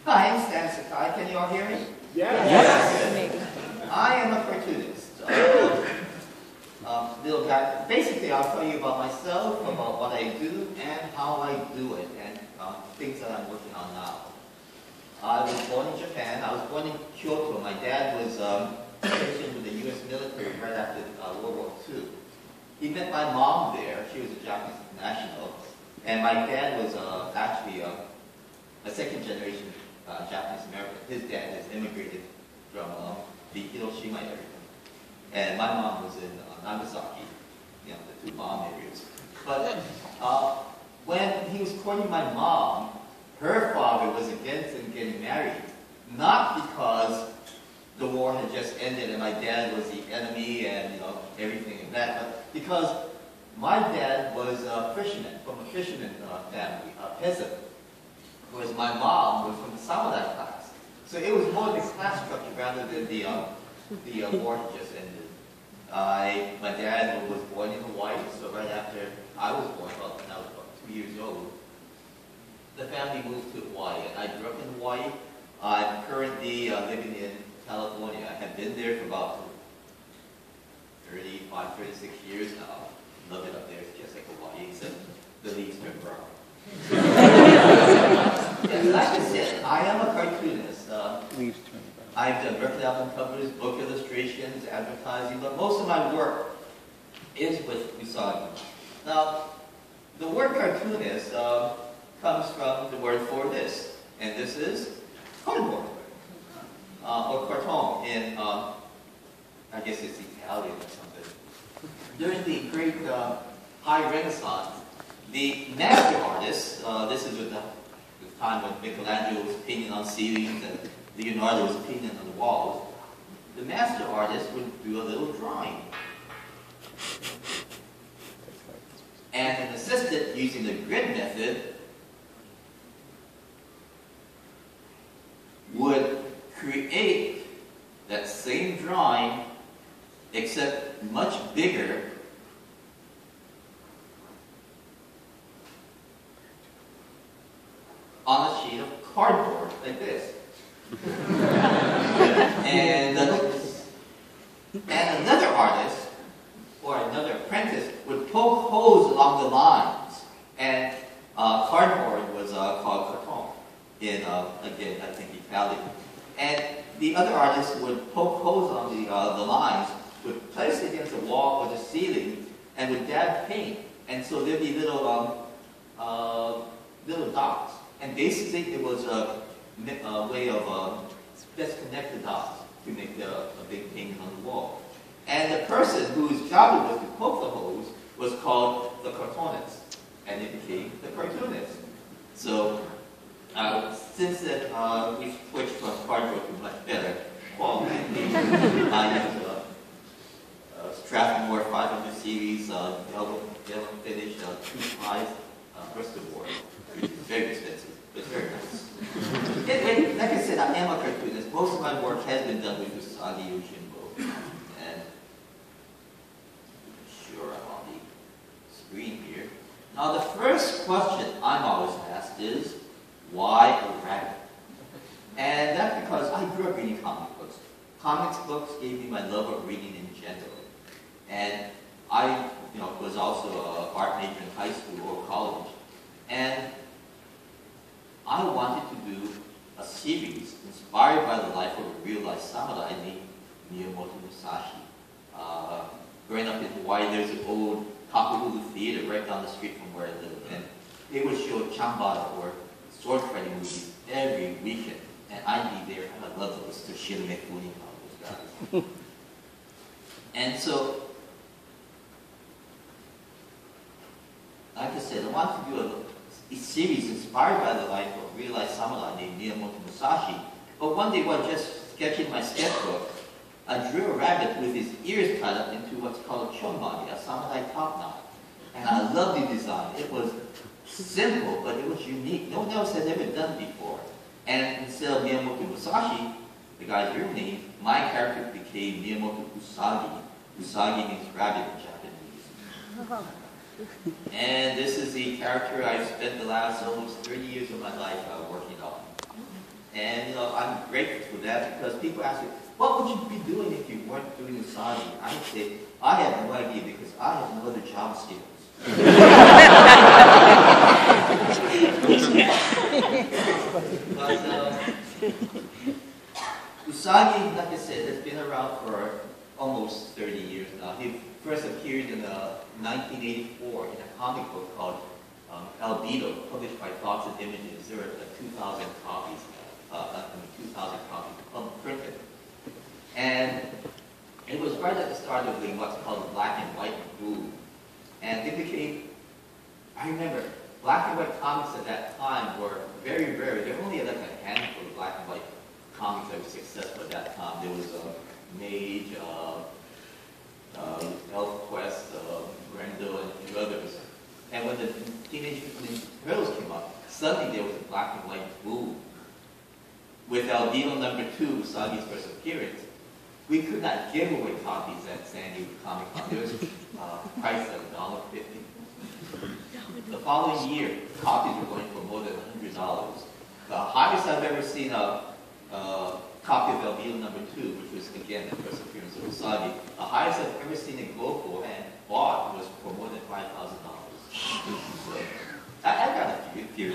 Hi, I'm Stan Sakai. Can you all hear me? Yes. I am a cartoonist. Little guy. Basically, I'll tell you about myself, about what I do, and how I do it, and things that I'm working on now. I was born in Japan. I was born in Kyoto. My dad was stationed with the U.S. military right after World War II. He met my mom there. She was a Japanese national. And my dad was actually a second-generation Japanese American. His dad has immigrated from the Hiroshima area. And my mom was in Nagasaki, you know, the two bomb areas. But when he was courting my mom, her father was against them getting married. Not because the war had just ended and my dad was the enemy and, you know, everything like that, but because my dad was a fisherman, from a fisherman family, a peasant, whereas my mom was from the samurai class. So it was more the class structure rather than the war had just ended. My dad was born in Hawaii, so right after I was born, when I was about 2 years old, the family moved to Hawaii. And I grew up in Hawaii. I'm currently living in California. I have been there for about 35, 36 years now. Love it up there. It's just like Hawaii, except the leaves turn brown. Yeah, like I said, I am a cartoonist. I've done record album covers, book illustrations, advertising, but most of my work is with Usagi. Now, the word cartoonist comes from the word for this, and this is cardboard, or carton in, I guess it's Italian or something. During the great High Renaissance, the master artists, this is the time when Michelangelo was painting on ceilings and Leonardo was painting on the walls, the master artist would do a little drawing. And an assistant, using the grid method, would create that same drawing, except much bigger, on a sheet of cardboard, like this. and another artist, or another apprentice, would poke holes along the lines. And cardboard was called carton in, again, I think Italian. And the other artist would poke holes on the lines, would place it against the wall or the ceiling, and would dab paint. And so there'd be little dots. And basically it was a way of let's connect the dots to make a big painting on the wall. And the person whose job it was to poke the holes was called the cartoonist, and it became the cartoonist. So since then, we switched from cardboard to much better quality. I used Strathmore 500 series, yellow finish, 2-ply Bristol board, which is very expensive. But very nice. Anyway, like I said, I am a cartoonist. Most of my work has been done with Usagi Yojimbo. And I'm sure I'm on the screen here. Now, the first question I'm always asked is, why a rabbit? And that's because I grew up reading comic books. Comics books gave me my love of reading in general. And I, was also an art major in high school or college. And I wanted to do a series inspired by the life of a real-life samurai named Miyamoto Musashi. Growing up in Hawaii, there's an old Kakahulu theater right down the street from where I live, and they would show chambara, or sword fighting movies, every weekend. And I'd be there, and I'd love to listen to Shirome Funi and all those guys. And so, like I said, I wanted to do a series inspired by the life of a real-life samurai named Miyamoto Musashi. But one day, while just sketching my sketchbook, I drew a rabbit with his ears cut up into what's called a chonbari, a samurai top knot. And I loved the design. It was simple, but it was unique. No one else had ever done it before. And instead of Miyamoto Musashi, the guy's real name, my character became Miyamoto Usagi. Usagi means rabbit in Japanese. And this is the character I've spent the last almost 30 years of my life working on. grateful for that because people ask me, what would you be doing if you weren't doing Usagi? I say, I have no idea because I have no other job skills. But Usagi, like I said, has been around for almost 30 years now. He first appeared in 1984 in a comic book called Albedo, published by Thoughts and Images. There were 2,000 copies, 2,000 copies printed. And it was right at the start of what's called the black and white boom. And it became, I remember, black and white comics at that time were very rare. There were only like a handful of black and white comics that were successful at that time. There was Mage, ElfQuest, Brando, and a few others. And when the Teenage Mutant Ninja Turtles came up, suddenly there was a black and white boom. With Albedo #2, Usagi's first appearance, we could not give away copies at San Diego Comic Con. There was priced at $1.50. The following year, copies were going for more than $100. The highest I've ever seen a copy of Albedo #2, which was again the first appearance of Usagi, the highest I've ever seen it go for and bought was for more than $5,000. So, I got a few.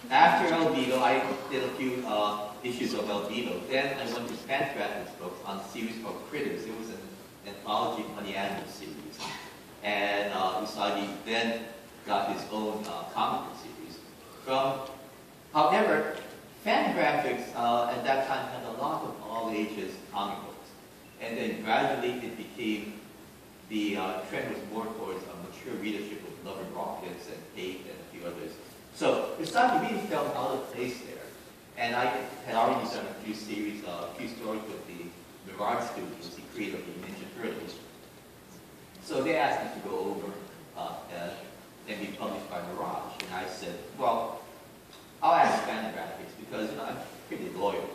After Albedo, I did a few issues of Albedo. Then I went to Fangraphic's books on a series called Critters. It was an anthology on the animal series. And Usagi then got his own comic book series. However, Fangraphic's at that time had a lot of all ages comic books. And then gradually it became, the trend was more towards a mature readership with Love and Rockets and Hate and a few others. So Usagi really felt out of place there. And I had already done a few series, a few stories with the Mirage Studios, the creator of the Ninja Turtles. So they asked me to go over and be published by Mirage. And I said, well, I'll ask Fangraphic's because I'm pretty loyal.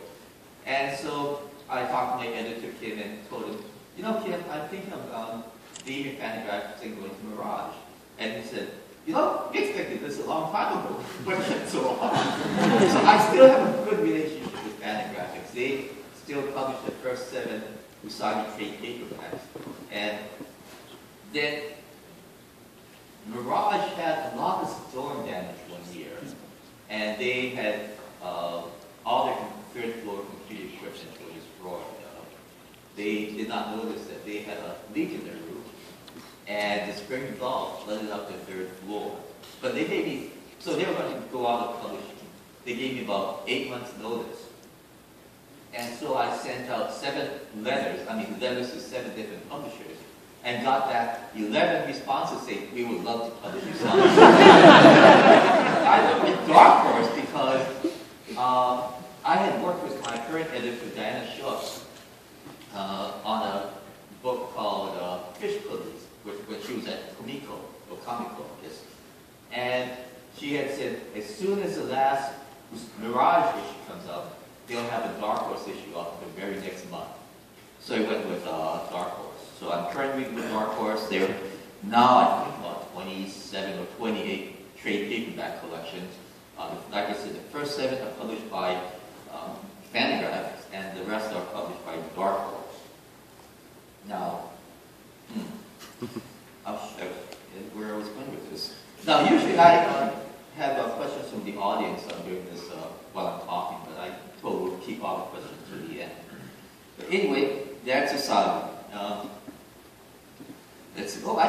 And so I talked to my editor, Kim, and told him, Kim, I'm thinking of leaving Fangraphic's and going to Mirage. And he said, we expected this a long time ago, but it's so hard. So I still have a good relationship with Fangraphic's. They still publish the first 7 Usagi trade paperbacks. And then Mirage had a lot of storm damage one year. And they had all their third floor computer equipment was destroyed. They did not notice that they had a leak in their roof, and the spring valve flooded up the 3rd floor. But they gave me, so they were going to go out of publishing. They gave me about 8 months notice. And so I sent out 7 letters to 7 different publishers, and got back 11 responses saying, we would love to publish you something. I went with Dark Horse because I had worked with my current editor, Diana Schultz, on a book called Fish Police, when she was at Comico, or Comico, I guess. And she had said, as soon as the last Mirage issue comes out, they'll have a Dark Horse issue out the very next month. So I went with Dark Horse. So I'm currently with Dark Horse. They're now, I think, about 27 or 28 trade paperback collections. Like I said, the first 7 are published by Fangraphic's, and the rest are published by Dark Horse. Now, where I was going with this. Now, usually I have questions from the audience during this while I'm talking, but I told we'll keep all the questions to the end. But anyway, that's Usagi. I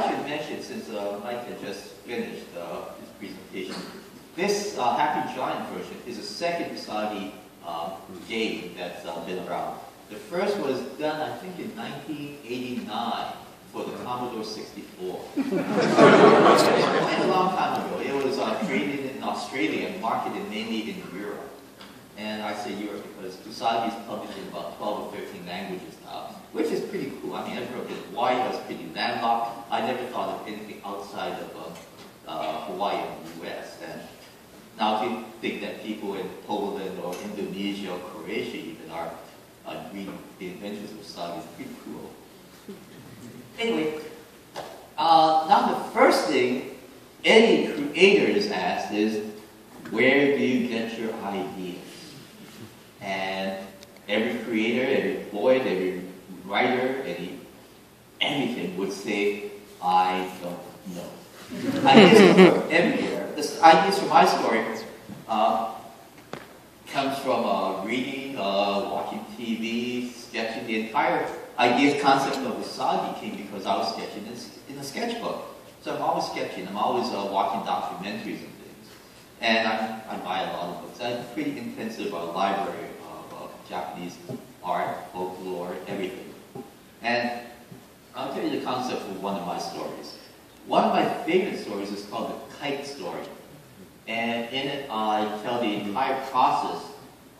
should mention, since Mike had just finished his presentation, this Happy Giant version is the second Usagi game that's been around. The first was done, I think, in 1989 for the Commodore 64. Quite a long time ago. It was created in Australia and marketed mainly in Europe. And I say Europe because Usagi is published in about 12 or 13 languages now, which is pretty cool. I mean, I grew up in Hawaii. I was pretty landlocked. I never thought of anything outside of Hawaii and the U.S. And now to think that people in Poland or Indonesia or Croatia even are reading the adventures of Usagi is pretty cool. Anyway, now the first thing any creator is asked is, where do you get your ideas? And every creator, every poet, every writer, anything would say, I don't know. Ideas come from everywhere. This ideas from my story comes from reading, watching TV, sketching. The entire ideas concept of Usagi came because I was sketching in a sketchbook. So I'm always sketching. I'm always watching documentaries and things. And I buy a lot of books. I have a pretty intensive library of Japanese art, folklore, everything. And I'll tell you the concept of one of my stories. One of my favorite stories is called The Kite Story. And in it, I tell the entire process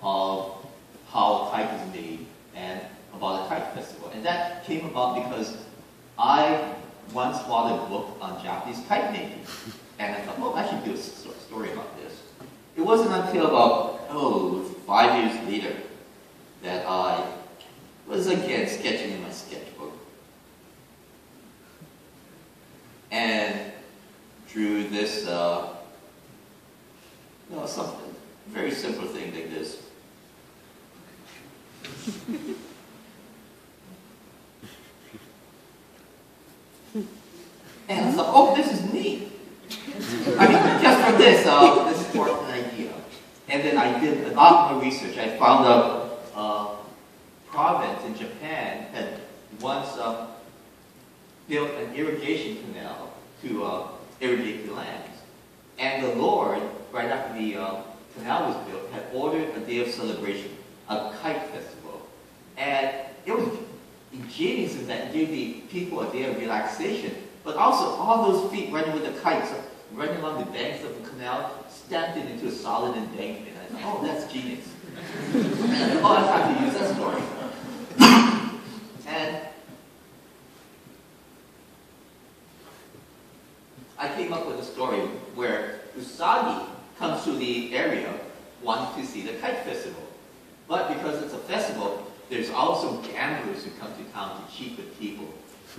of how a kite is made and about a kite festival. And that came about because I once bought a book on Japanese kite making. And I thought, well, I should do a story about this. It wasn't until about, 5 years later that I was again sketching in my sketchbook. And drew this, something, very simple thing like this. And I thought, oh, this is neat. I mean, just from this sparked an idea. And then I did a lot more research. I found out a province in Japan had once built an irrigation canal to irrigate the lands. And the Lord, right after the canal was built, had ordered a day of celebration, a kite festival. And it was ingenious in that it gave the people a day of relaxation, but also all those feet running with the kites, running along the banks of the canal, stamped it into a solid embankment. I thought, oh, that's genius. And I thought, I have to use that story. And I came up with a story where Usagi comes to the area wanting to see the kite festival. But because it's a festival, there's also gamblers who come to town to cheat with people.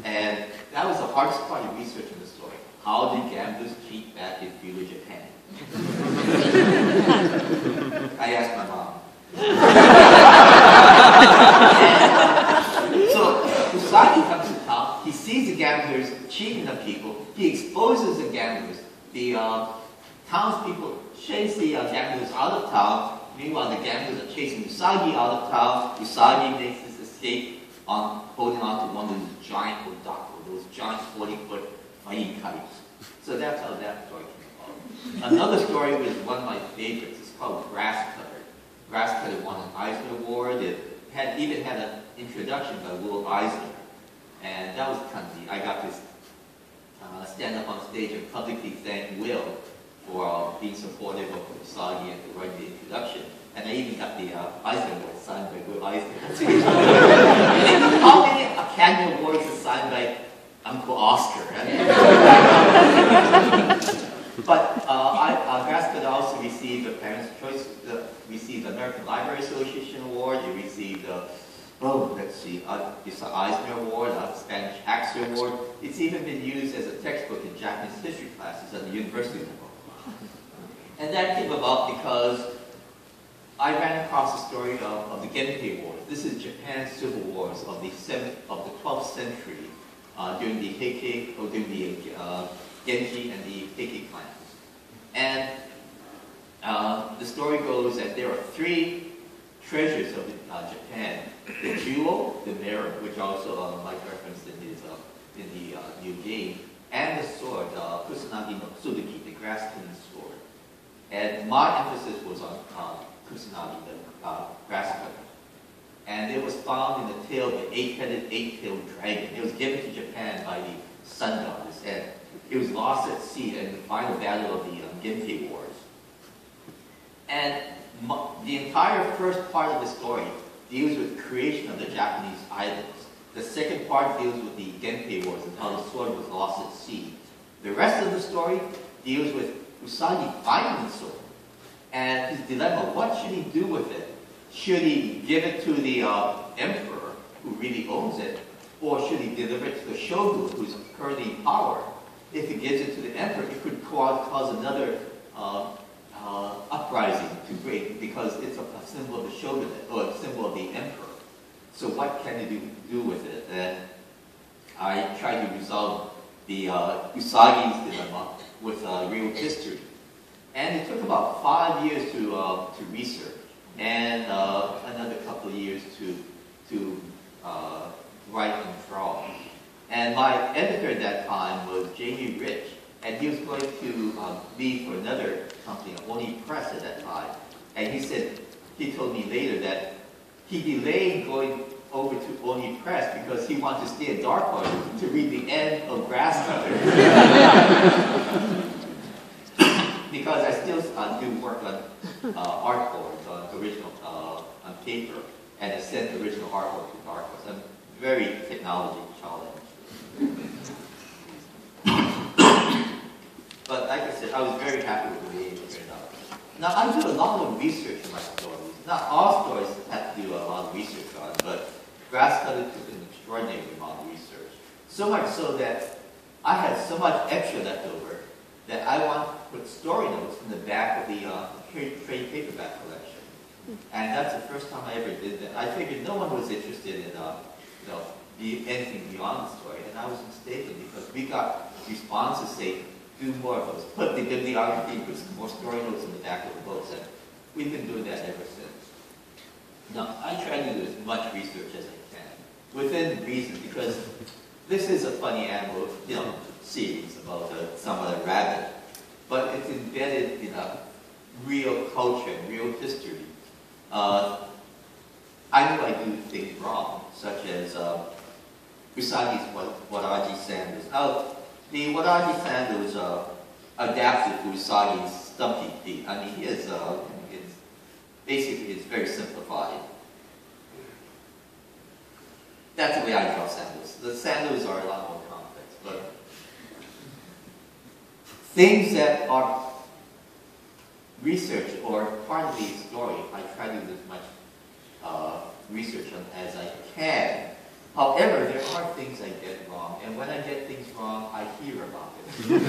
And that was the hardest part of research in the story. How did gamblers cheat back in feudal Japan? I asked my mom. So Usagi comes to town, he sees the gamblers cheating the people, he exposes the gamblers. The townspeople chase the gamblers out of town. Meanwhile, the gamblers are chasing Usagi out of town. Usagi makes his escape holding on to one of those giant odako, those giant 40-foot fighting kites. So that's how that story came about. Another story was one of my favorites. It's called Grass Cutter. Grass Cutter won an Eisner Award. It even had an introduction by Will Eisner. And that was kind of neat. I got to stand up on stage and publicly thank Will for being supportive of Usagi and to write the introduction. And I even got the Eisner Award signed by Will Eisner. How many Academy Awards are signed by Uncle Oscar? But Grass Cutter also received the Parents' Choice, received the American Library Association Award. It received it's the Eisner Award, a Spanish Axer Award. It's even been used as a textbook in Japanese history classes at the university level. And that came about because I ran across the story of the Genpei Wars. This is Japan's civil wars of the 12th century during the Heike, or during the Genji and the Heike clans. And the story goes that there are three treasures of Japan: the jewel, the mirror, which also Mike referenced in the new game, and the sword, Kusanagi no Tsurugi, the grass-cutting sword. And my emphasis was on Kusanagi, the grass cutter. And it was found in the tail of the eight-tailed dragon. It was given to Japan by the sun goddess, and it was lost at sea in the final battle of the Genpei Wars. And the entire first part of the story deals with the creation of the Japanese islands. The second part deals with the Genpei Wars and how the sword was lost at sea. The rest of the story deals with Usagi finding the sword and his dilemma. What should he do with it? Should he give it to the emperor, who really owns it, or should he deliver it to the shogun, who's currently in power? if it gives it to the emperor, it could cause another uprising to break because it's a symbol of the shogunate or a symbol of the emperor. So what can you do with it? And I tried to resolve the Usagi's dilemma with real history. And it took about 5 years to research, and another couple of years to write and draw. And my editor at that time was Jamie Rich, and he was going to leave for another company, Oni Press at that time. And he told me later that he delayed going over to Oni Press because he wanted to stay at Dark Horse to read the end of Grasscutter. Because I still do work on artboards, on original, on paper, and I sent original artwork to Dark Horse. I'm very technology challenged. But like I said, I was very happy with the way it turned out. Now, I do a lot of research in my stories. Not all stories have to do a lot of research on, but Grasscutter took an extraordinary amount of research. So much so that I had so much extra left over that I want to put story notes in the back of the trade paperback collection. And that's the first time I ever did that. I figured no one was interested in anything beyond the story, and I was mistaken because we got responses saying, do more of those. Put the bibliography with more story notes in the back of the books, and we've been doing that ever since. Now, I try to do as much research as I can, within reason, because this is a funny animal, series about somewhat a rabbit, but it's embedded in a real culture and real history. I know I do things wrong, such as Usagi's Waraji Sandals. Now, the Waraji Sandals adapted to Usagi's stumpy feet. I mean, it's very simplified. That's the way I draw sandals. The sandals are a lot more complex, but things that are research or part of the story, I try to do as much research on as I can. However, there are things I get wrong, and when I get things wrong, I hear about it.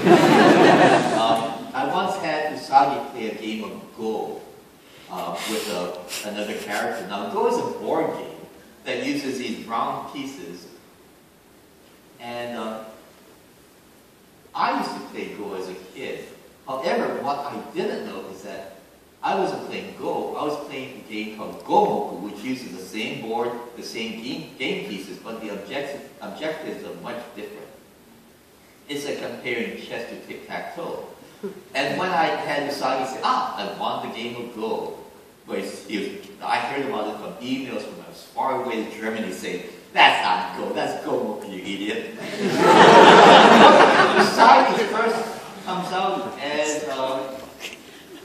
I once had Usagi play a game of Go with another character. Now, Go is a board game that uses these brown pieces, and I used to play Go as a kid. However, what I didn't know is that I wasn't playing Go. I was playing a game called Gomoku, which uses the same board, the same game pieces, but the objectives are much different. It's like comparing chess to tic-tac-toe. And when I had Usagi say, I won the game of Go, I heard about it from emails from as far away as Germany saying, that's not Go, that's Gomoku, you idiot. Usagi first comes out as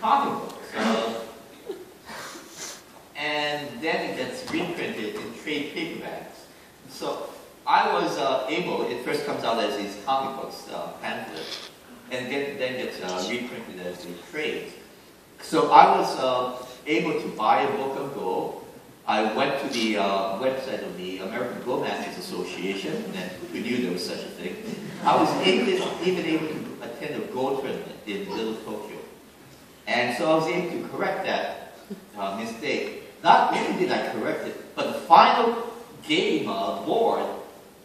comic books. And then it gets reprinted in trade paperbacks. So I was able, it first comes out as these comic books, pamphlets, and then gets reprinted as a trade. So I was able to buy a book of Go. I went to the website of the American Go Masters Association, and we knew there was such a thing. I was even able to attend a Go tournament in Little Tokyo. And so I was able to correct that mistake. Not only did I correct it, but the final game board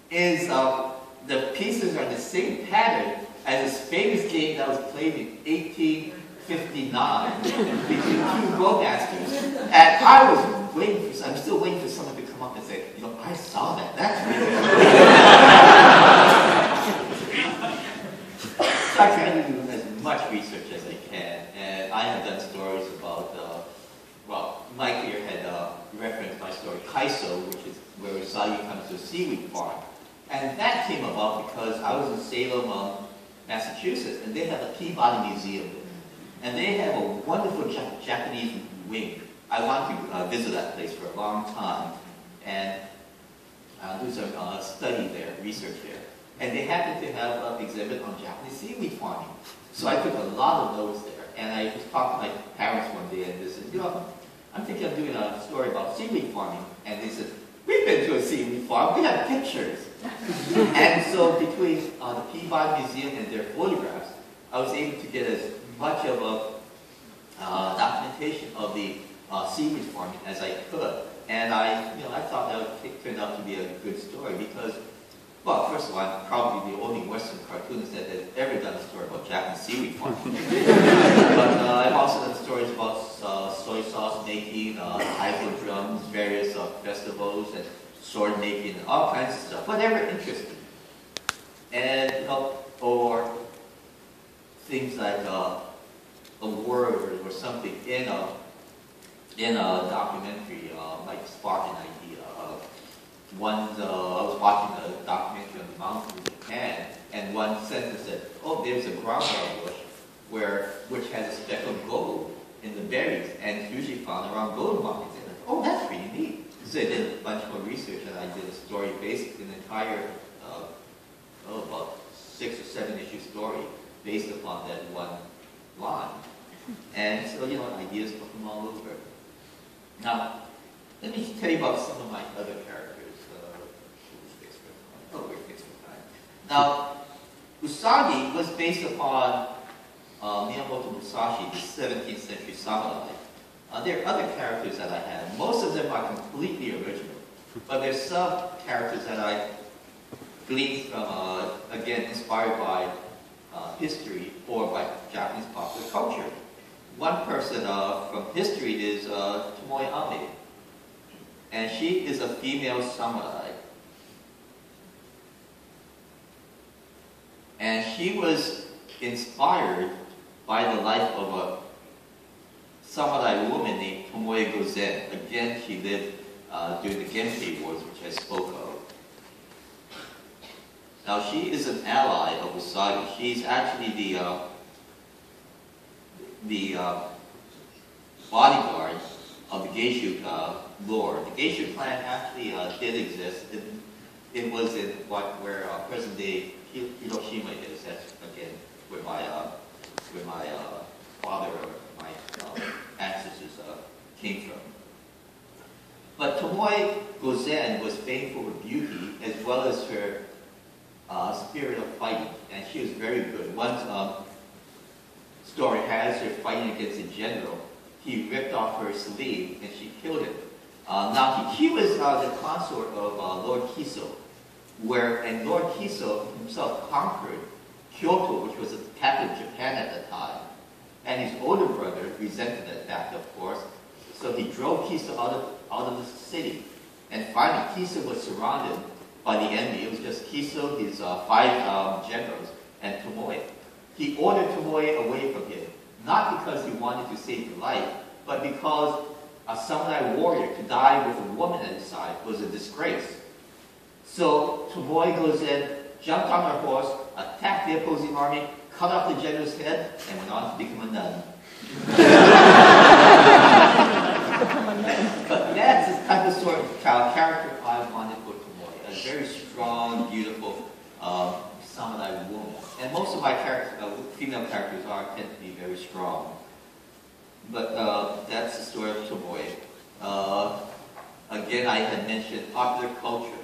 is the pieces are the same pattern as this famous game that was played in 1859 between two Go masters. And I was waiting for, I'm still waiting for someone to come up and say, I saw that. That's really So I try to do as much research as I can, and I have done stories about, Mike here had referenced my story, Kaiso, which is where Usagi comes to a seaweed farm. And that came about because I was in Salem, Massachusetts, and they have a Peabody Museum. And they have a wonderful Japanese wing. I wanted to visit that place for a long time and do some study there, research there. And they happened to have an exhibit on Japanese seaweed farming. So I took a lot of notes there. And I just talked to my parents one day and they said, I'm thinking of doing a story about seaweed farming. And they said, we've been to a seaweed farm, we have pictures. And so between the Peabody Museum and their photographs, I was able to get as much of a documentation of the seaweed farming as I could. And I thought that would turn out to be a good story because, well, first of all, I'm probably the only Western cartoonist that has ever done a story about Japanese seaweed farming. But I've also done stories about soy sauce making, hydro drums, various festivals, and sword making, and all kinds of stuff, whatever interesting. And, or things like a word or something in a documentary might spark an idea. I was watching a documentary on the mountains in Japan, and one sentence said, "Oh, there's a groundnut bush which has a speck of gold in the berries, and it's usually found around gold mines." And oh, that's pretty neat. So I did a bunch more research, and I did a story based an entire, about 6 or 7 issue story based upon that one line. And so, ideas come from all over. Now, let me tell you about some of my other characters. We're fixed for time. Now, Usagi was based upon Miyamoto Musashi, the 17th century samurai. There are other characters that I have. Most of them are completely original. But there's some characters that I gleaned from, again, inspired by history or by Japanese popular culture. One person from history is Tomoe Ame. And she is a female samurai. And she was inspired by the life of a samurai woman named Tomoe Gozen. Again, she lived during the Genpei Wars, which I spoke of. Now, she is an ally of Usagi. She's actually the bodyguard of the Geishu lord. The Geishu clan actually did exist. It was in where present-day Hiroshima is. That's again where my father or my ancestors came from. But Tomoe Gozen was famed for her beauty as well as her spirit of fighting, and she was very good. One story has her fighting against a general. He ripped off her sleeve and she killed him. Now he was the consort of Lord Kiso, and Lord Kiso himself conquered Kyoto, which was the capital of Japan at the time. And his older brother resented that fact, of course, so he drove Kiso out of the city. And finally, Kiso was surrounded by the enemy. It was just Kiso, his 5 generals, and Tomoe. He ordered Tomoe away from him, not because he wanted to save her life, but because a samurai warrior to die with a woman at his side was a disgrace. So Tomoe goes in, jumped on her horse, attacked the opposing army, cut off the general's head, and went on to become a nun. But that's the type of sort of character I wanted for Tomoe. A very strong, beautiful samurai woman. And most of my female characters tend to be very strong. But that's the story of Tomoe. Again, I had mentioned popular culture.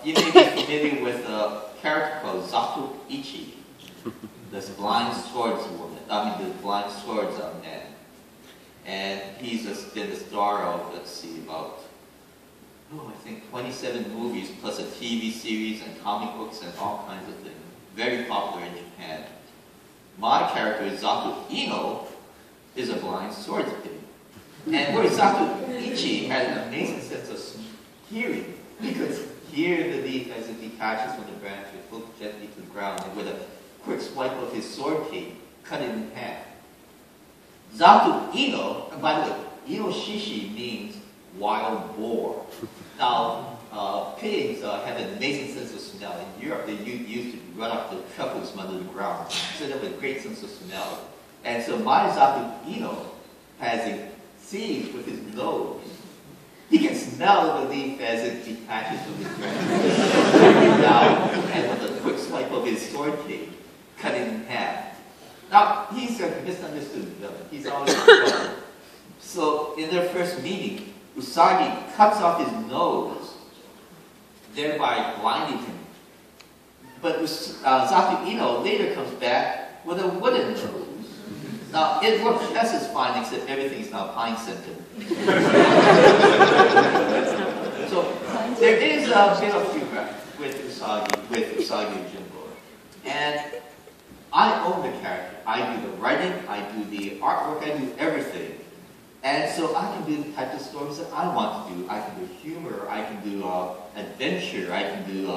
You may be familiar with a character called Zato Ichi, this blind swordswoman. The blind swords man. And he's been the star of, let's see, about, I think 27 movies, plus a TV series and comic books and all kinds of things. Very popular in Japan. My character, Zato Ino, is a blind swordsman. And where Zato Ichi had an amazing sense of hearing, because hear the leaf as it detaches from the branch, it falls gently to the ground, and with a quick swipe of his sword cane, cut it in half. Zato Ino, and by the way, Ino Shishi means wild boar. Now, pigs have an amazing sense of smell. In Europe, they used to run up the truffles from under the ground, so they have a great sense of smell. And so my Zato Ino has a seeds with his nose. He can smell the leaf as it detaches from the branch. Now, and with a quick swipe of his sword cane, cut it in half. Now, he's a misunderstood villain. He's always in trouble. So, in their first meeting, Usagi cuts off his nose. thereby blinding him. But Zaki Ino later comes back with a wooden nose. Now, it works just as fine, except everything's now pine-scented. So, there is a bit of humor with Usagi Yojimbo. And I own the character. I do the writing, I do the artwork, I do everything. And so I can do the type of stories that I want to do. I can do humor, I can do adventure, I can do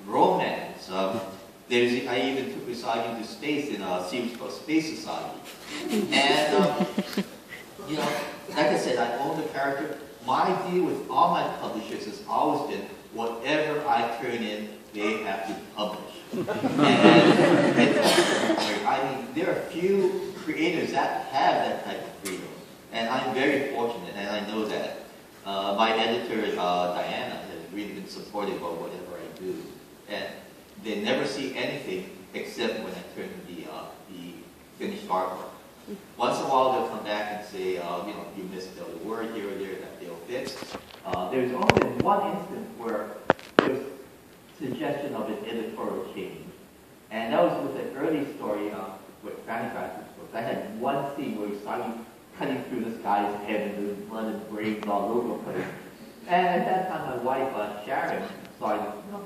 romance. I even took Usagi to space in a series called Space Usagi. And, you know, like I said, I own the character. My deal with all my publishers has always been, whatever I turn in, they have to publish. And I mean, there are few creators that have that type of freedom. And I'm very fortunate, and I know that. My editor, Diana, has really been supportive of whatever I do. And they never see anything except when I turn the finished artwork. Once in a while, they'll come back and say, you know, you misspelled a word here or there that they'll fix. There's only been one instance where there's suggestion of an editorial change. And that was with an early story with Fanny Graphics books. I had one scene where Usagi cutting through this guy's head and there's blood and brains all over the place. And at that time, my wife, Sharon, saw it,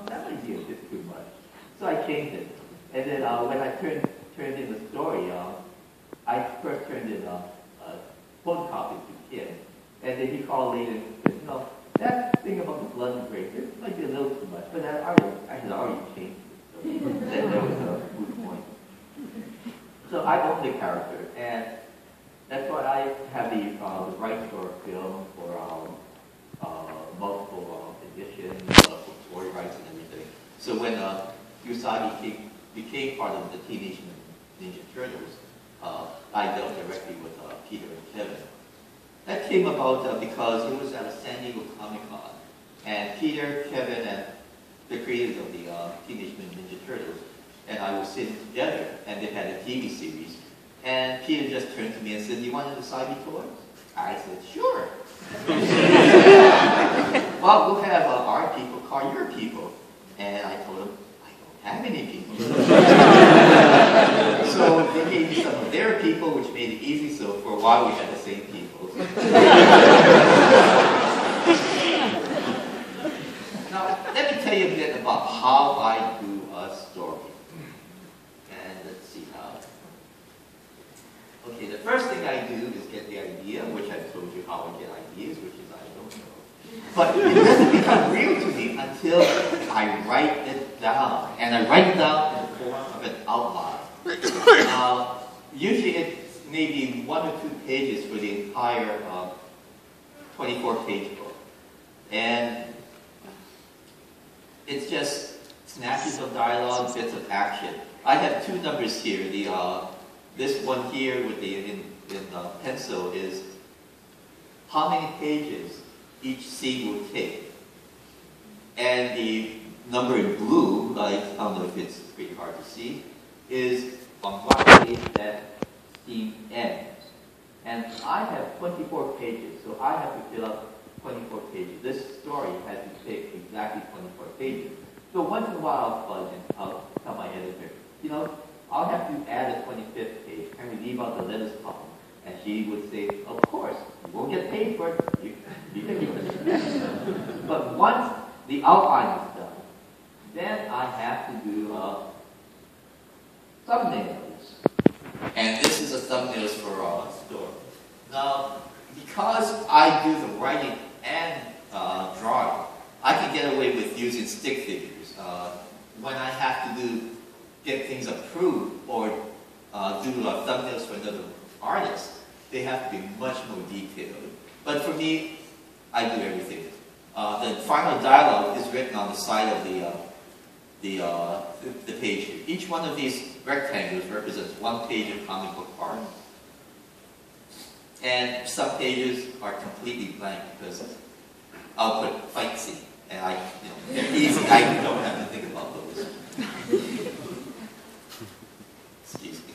that might be a bit too much. So I changed it. And then when I turned in the story, I first turned in a photocopy to Kim. And then he called later and said, that thing about the blood and brains, it might be a little too much, but I had already changed it. So then there was a moot point. So I own the character, and that's why I have the rights for film, for multiple editions, for story rights and everything. So when Usagi became part of the Teenage Ninja Turtles, I dealt directly with Peter and Kevin. That came about because it was at a San Diego Comic-Con, and Peter, Kevin, and the creators of the Teenage Ninja Turtles and I were sitting together, and they had a TV series. And Peter just turned to me and said, "You want to Usagi toys?" I said, "Sure." "Well, we'll have our people call your people." And I told him, "I don't have any people." So they gave me some of their people, which made it easy. So for a while, we had the same people. Now, let me tell you a bit about how I do a story. And let's see how. Okay, the first thing I do is get the idea, which I've told you how I get ideas, which is I don't know. But it doesn't become real to me until I write it down. And I write it down in the form of an outline. Usually it's maybe 1 or 2 pages for the entire 24-page book. And it's just snatches of dialogue, bits of action. I have 2 numbers here. This one here with in pencil is how many pages each scene will take. And the number in blue, I don't know if it's pretty hard to see, is on what page that scene ends. And I have 24 pages, so I have to fill up 24 pages. This story has to take exactly 24 pages. So once in a while I'll tell my editor, I'll have to add a 25th page. Can we leave out the letters column? And she would say, "Of course, you won't get paid for it. You can leave it." But once the outline is done, then I have to do thumbnails. And this is a thumbnails for our story. Now, because I do the writing and drawing, I can get away with using stick figures. When I have to get things approved or do thumbnails for another artist, they have to be much more detailed. But for me, I do everything. The final dialogue is written on the side of the page here. Each one of these rectangles represents 1 page of comic book art. And some pages are completely blank because I'll put fight scene, and they're easy. I don't have to think about those. Excuse me.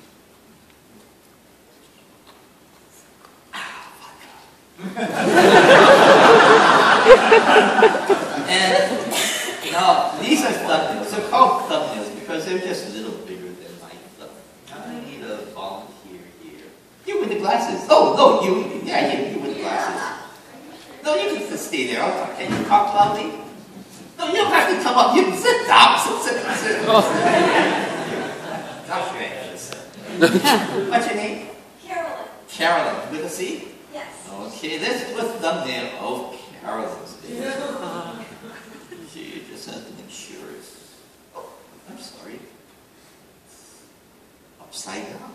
And glasses. Oh, no, you with glasses. No, you can just stay there. Can you talk loudly? No, you don't have to come up. You can sit down. Sit. Gosh, you're anxious. What's your name? Carolyn. Carolyn. With a C? Yes. Okay, this was the thumbnail of Carolyn's day. She just has to make sure it's... Oh, I'm sorry. Upside down.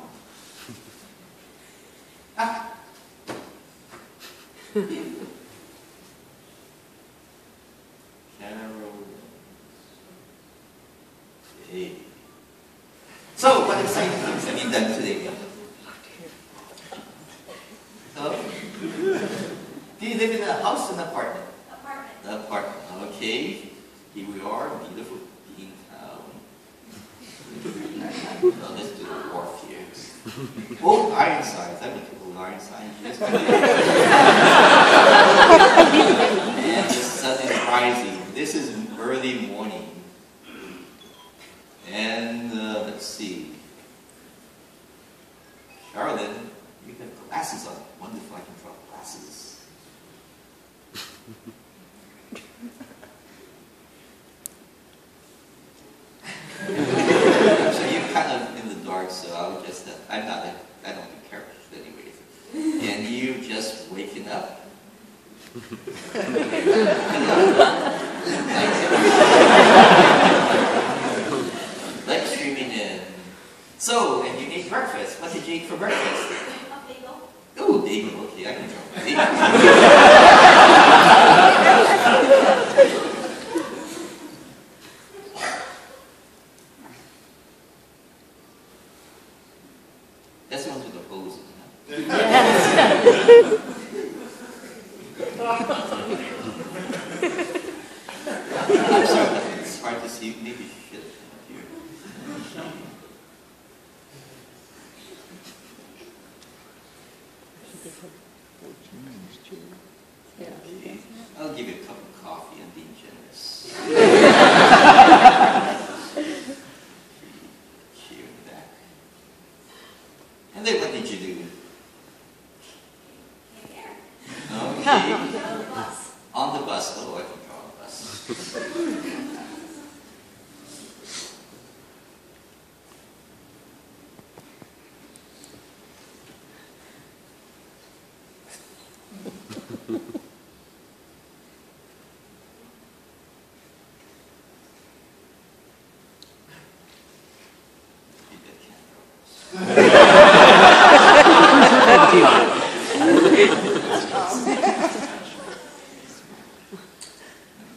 Carolyn. Okay. So, what exciting things have you done today? Hello? Do you live in a house or an apartment? Apartment. An apartment. Okay. Here we are, beautiful bean town. Well, let's do the wharf here. Oh, Ironsides. I've been to old Ironsides yesterday. And the sun is rising. This is early morning. And let's see. Charlotte, you have glasses on. Wonder if I can draw glasses. So you're kind of in the dark, so I'll just, I don't do characters anyways. And you just waking up. Like streaming in. So, and you ate breakfast. What did you eat for breakfast? A bagel. Oh, bagel. Okay, I can draw bagel. That's one with the hoses, huh? I'm sorry, it's hard to see. Maybe you should come up here. Okay. I'll give you a cup of coffee and being generous. Here in the back. And then what did you do? Came here. Okay. On the bus. On the bus. Oh, I can draw on the bus.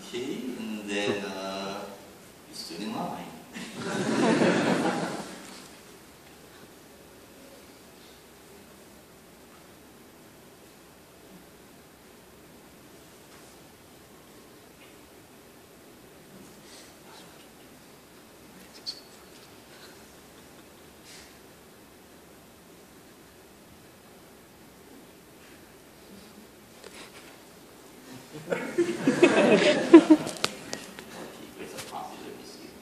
Okay, and then you stood in line. It's a popular museum.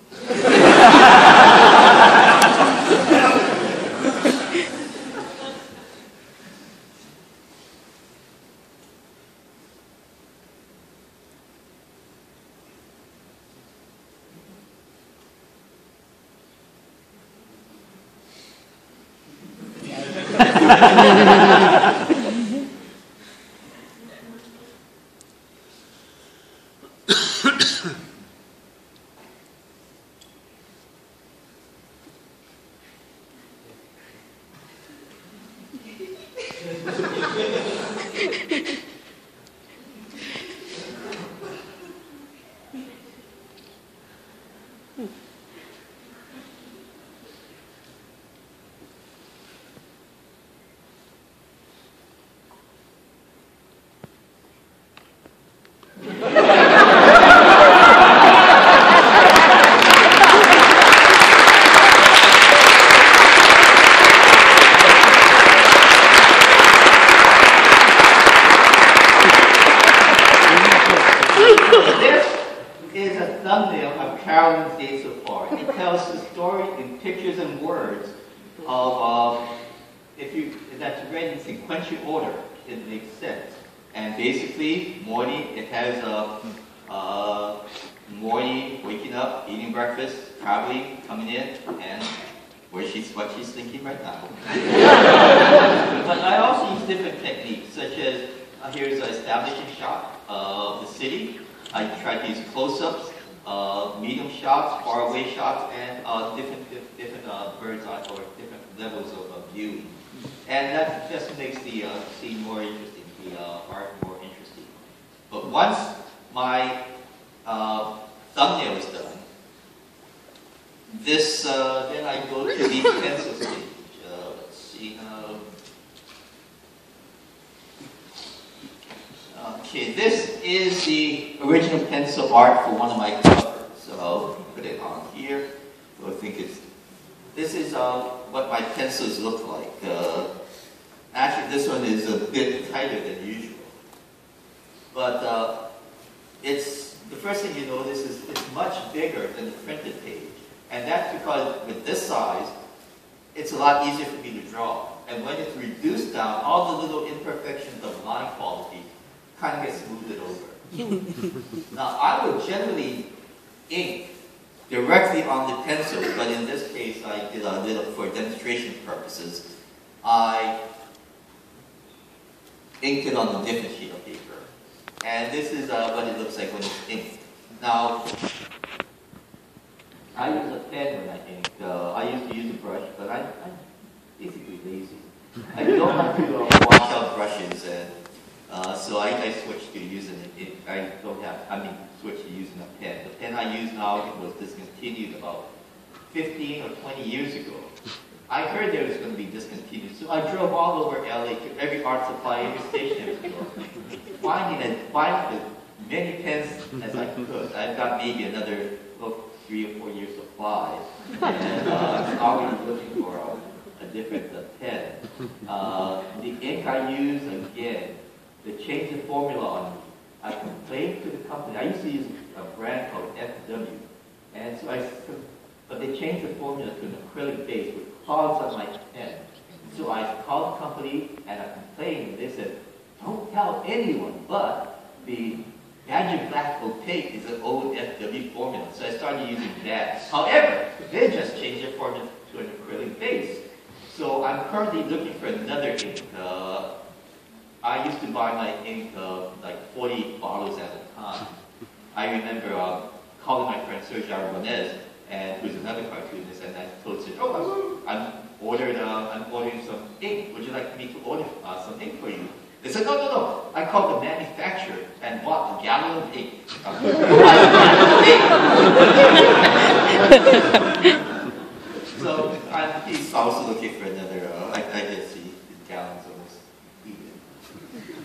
This is a thumbnail of Carolyn's day so far. It tells the story in pictures and words of that's read in sequential order, it makes sense. And basically, morning, it has morning, waking up, eating breakfast, traveling, coming in, and what she's thinking right now. But I also use different techniques, such as here's an establishing shot of the city. I try to use close-ups, medium shots, far-away shots, and different bird's eye or different levels of viewing. And that just makes the scene more interesting, the art more interesting. But once my thumbnail is done, then I go to the pencil stage. Let's see. Okay, this is the original pencil art for one of my covers. So I'll put it on here. So I think this is what my pencils look like. Actually, this one is a bit tighter than usual. But the first thing you notice is it's much bigger than the printed page. And that's because with this size, it's a lot easier for me to draw. And when it's reduced down, all the little imperfections of line quality kind of get smoothed over. Now, I would generally ink directly on the pencil, but in this case, I did for demonstration purposes. I inked it on a different sheet of paper. And this is what it looks like when it's inked. Now, I use a pen when I ink. I used to use a brush, but I'm basically lazy. I don't have to wash out brushes, and so I switched to using it. Switched to using a pen. The pen I use now was discontinued about 15 or 20 years ago. I heard there was going to be discontinued, so I drove all over LA to every art supply, every stationery store, finding as many pens as I could. I've got maybe another 3 or 4 years supply, and I'm always looking for a different pen. The ink I use, again, they changed the formula on me. I complained to the company. I used to use a brand called FW, and so but they changed the formula to an acrylic base, which clogs up my pen. So I called the company and I complained, and they said, "Don't tell anyone, but the Magic Black Opaque is an old FW formula." So I started using that. However, they just changed their formula to an acrylic base. So I'm currently looking for another ink. I used to buy my ink like 40 bottles at a time. I remember calling my friend Sergio Aragonés, who's another cartoonist, and I told him, I'm ordering some ink. Would you like me to order some ink for you? They said, no. I called the manufacturer and bought a gallon of ink. So he's also looking for another, I can see his gallons almost even.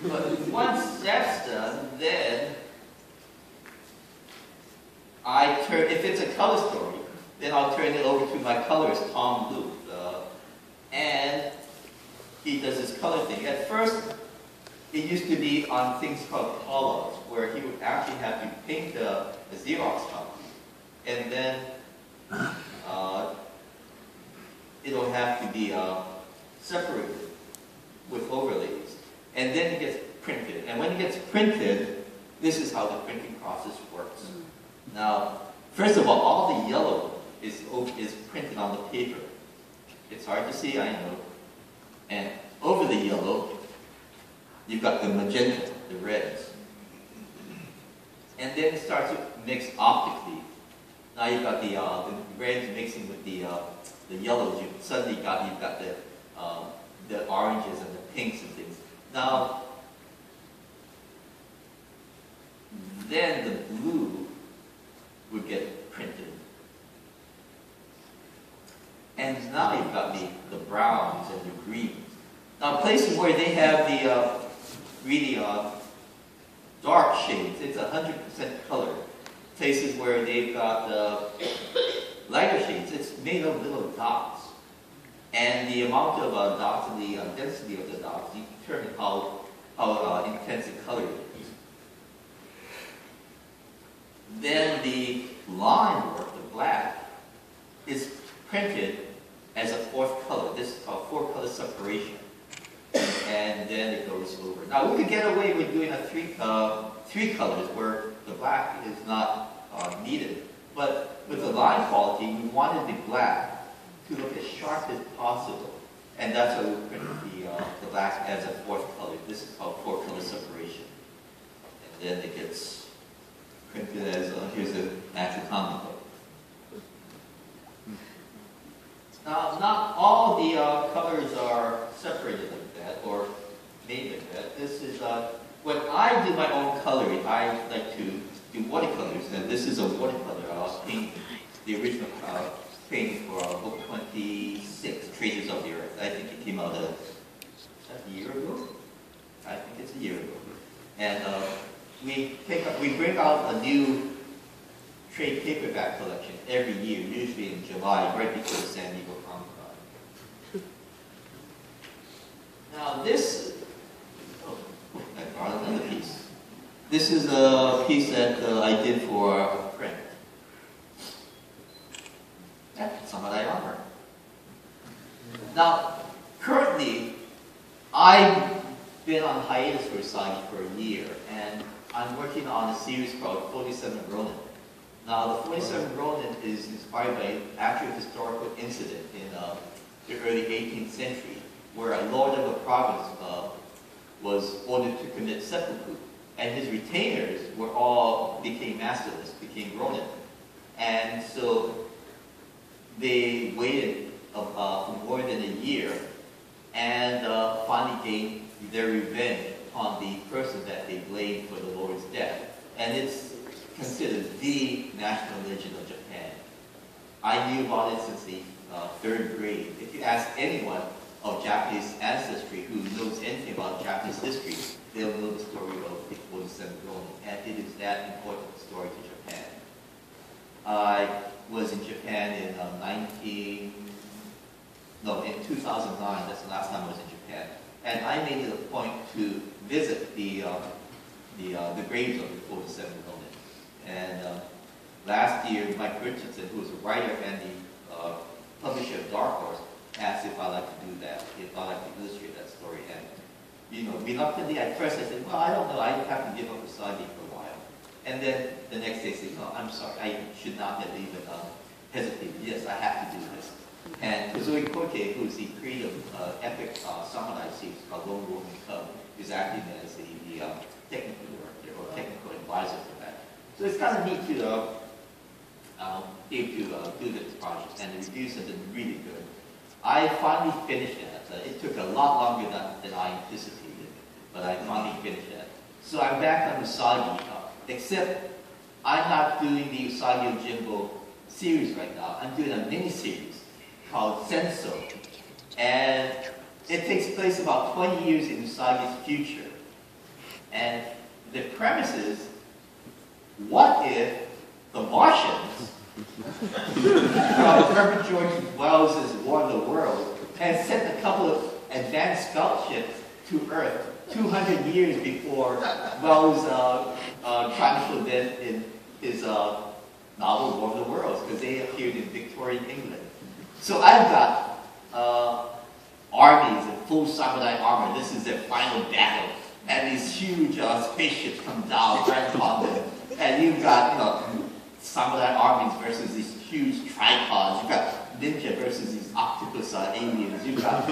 But once that's done, then if it's a color story, then I'll turn it over to my colorist, Tom Luke. And he does this color thing. At first, it used to be on things called call-outs, where he would actually have to paint a Xerox copy, and then it'll have to be separated with overlays. And then it gets printed. And when it gets printed, this is how the printing process works. Now, first of all the yellow is printed on the paper. It's hard to see, I know. And over the yellow, you've got the magenta, the reds. And then it starts to mix optically. Now you've got the reds mixing with the yellows. You've got the oranges and the pinks and things. Now, then the blue would get printed. And now you've got the browns and the greens. Now, places where they have the really dark shades, it's 100% color. Places where they've got lighter shades, it's made of little dots. And the amount of dots and the density of the dots determine how intense the color is. Then the line work, the black, is printed as a fourth color. This is called 4-color separation. separation. And then it goes over. Now we could get away with doing a three colors where the black is not needed. But with the line quality, we wanted the black to look as sharp as possible. And that's why we printed the black as a fourth color. This is called 4-color separation. And then it gets printed as, here's the actual comic book. Now, not all the colors are separated like that or made like that. This is, when I do my own coloring, I like to do watercolors. And this is a watercolor painting, the original painting for book 26, Traces of the Earth. I think it came out a year ago? I think it's a year ago. And we bring out a new trade paperback collection every year, usually in July, right before the San Diego Comic-Con. Now this, I brought another piece. This is a piece that I did for a friend. That's Samurai armor. Now, currently, I've been on hiatus for Usagi for a year, and I'm working on a series called 47 Ronin. Now, the 47 Ronin is inspired by an actual historical incident in the early 18th century, where a lord of a province was ordered to commit seppuku, and his retainers became masterless, became Ronin. And so they waited for more than a year and finally gained their revenge on the person that they blamed for the Lord's death. And it's considered the national religion of Japan. I knew about it since the 3rd grade. If you ask anyone of Japanese ancestry who knows anything about Japanese history, they'll know the story of the 47 Ronin, and it is that important story to Japan. I was in Japan in 2009, that's the last time I was in Japan, and I made it a point to visit the graves of the 47 Ronin. And last year, Mike Richardson, who was a writer and the publisher of Dark Horse, asked if I'd like to do that, if I'd like to illustrate that story. And, reluctantly at first I said, well, I don't know, I have to give up Usagi for a while. And then the next day I said, no, I'm sorry, I should not have even hesitated. Yes, I have to do this. And Kazui Koike, who's the creator of epic samurai series called Lone Wolf and Cub, is acting as the technical director or technical advisor for that. So it's kind of neat to be able to do this project, and the reviews have been really good. I finally finished that. It took a lot longer than I anticipated, but I finally finished that. So I'm back on Usagi, except I'm not doing the Usagi Yojimbo series right now. I'm doing a mini-series called Senso, and it takes place about 20 years in Usagi's future. And the premise is, what if the Martians Herbert George Wells' War of the World and sent a couple of advanced scout ships to Earth 200 years before Wells chronicled them in his novel War of the Worlds, because they appeared in Victorian England. So I've got armies in full samurai armor. This is their final battle, and these huge spaceships come down right upon them, and you've got samurai armies versus these huge tripods. You've got ninja versus these octopus aliens. You've got,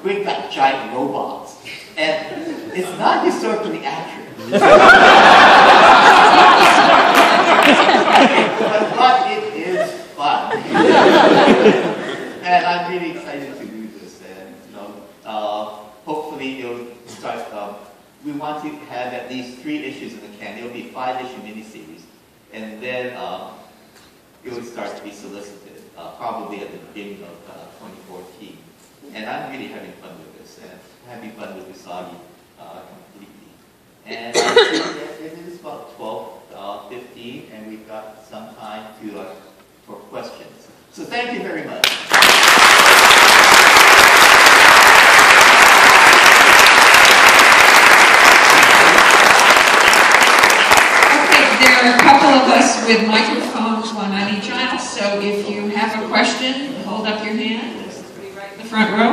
we've got giant robots. And it's not historically accurate. but it is fun. And I'm really excited to do this. And hopefully it'll start. We want to have at least 3 issues in the can. It'll be 5-issue miniseries. And then it will start to be solicited, probably at the beginning of 2014. And I'm really having fun with this, and having fun with Usagi completely. And I think that it is about 12:15, and we've got some time for questions. So thank you very much. There are a couple of us with microphones, one on each aisle, so if you have a question, hold up your hand. Right in the front row.